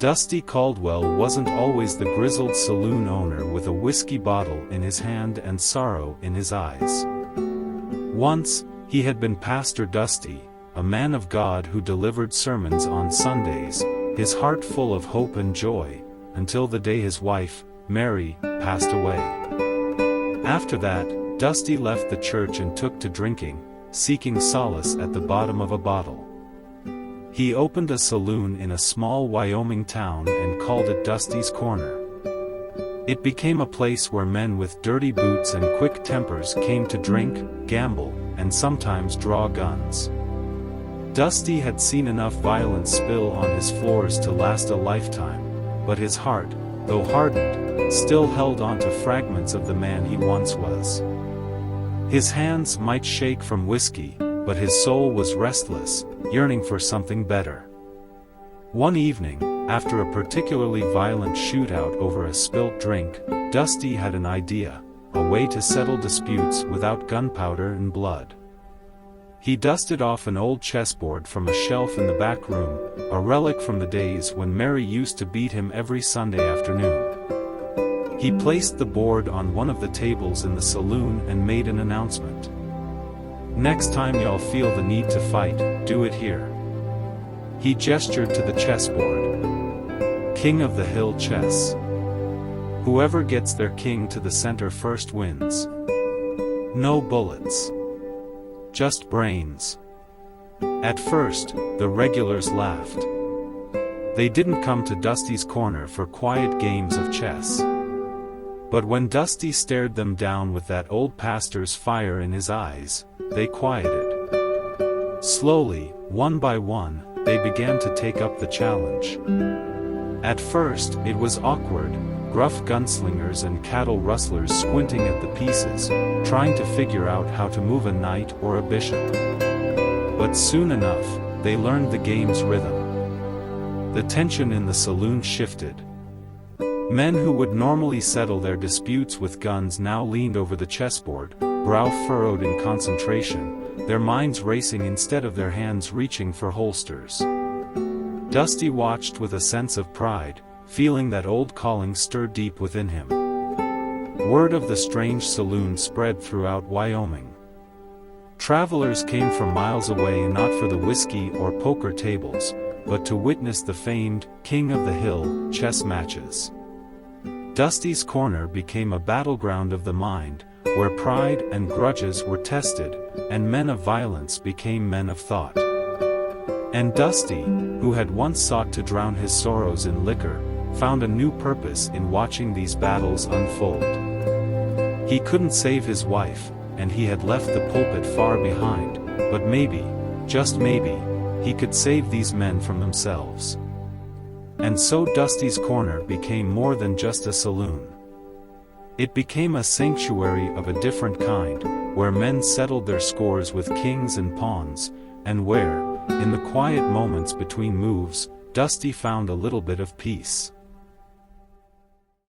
Dusty Caldwell wasn't always the grizzled saloon owner with a whiskey bottle in his hand and sorrow in his eyes. Once, he had been Pastor Dusty, a man of God who delivered sermons on Sundays, his heart full of hope and joy, until the day his wife, Mary, passed away. After that, Dusty left the church and took to drinking, seeking solace at the bottom of a bottle. He opened a saloon in a small Wyoming town and called it Dusty's Corner. It became a place where men with dirty boots and quick tempers came to drink, gamble, and sometimes draw guns. Dusty had seen enough violence spill on his floors to last a lifetime, but his heart, though hardened, still held on to fragments of the man he once was. His hands might shake from whiskey, but his soul was restless, yearning for something better. One evening, after a particularly violent shootout over a spilt drink, Dusty had an idea, a way to settle disputes without gunpowder and blood. He dusted off an old chessboard from a shelf in the back room, a relic from the days when Mary used to beat him every Sunday afternoon. He placed the board on one of the tables in the saloon and made an announcement. "Next time y'all feel the need to fight, do it here." He gestured to the chessboard. King of the Hill chess. Whoever gets their king to the center first wins. No bullets. Just brains. At first, the regulars laughed. They didn't come to Dusty's Corner for quiet games of chess. But when Dusty stared them down with that old pastor's fire in his eyes, they quieted. Slowly, one by one, they began to take up the challenge. At first, it was awkward, gruff gunslingers and cattle rustlers squinting at the pieces, trying to figure out how to move a knight or a bishop. But soon enough, they learned the game's rhythm. The tension in the saloon shifted. Men who would normally settle their disputes with guns now leaned over the chessboard, brow furrowed in concentration, their minds racing instead of their hands reaching for holsters. Dusty watched with a sense of pride, feeling that old calling stir deep within him. Word of the strange saloon spread throughout Wyoming. Travelers came from miles away not for the whiskey or poker tables, but to witness the famed King of the Hill chess matches. Dusty's Corner became a battleground of the mind, where pride and grudges were tested, and men of violence became men of thought. And Dusty, who had once sought to drown his sorrows in liquor, found a new purpose in watching these battles unfold. He couldn't save his wife, and he had left the pulpit far behind, but maybe, just maybe, he could save these men from themselves. And so Dusty's Corner became more than just a saloon. It became a sanctuary of a different kind, where men settled their scores with kings and pawns, and where, in the quiet moments between moves, Dusty found a little bit of peace.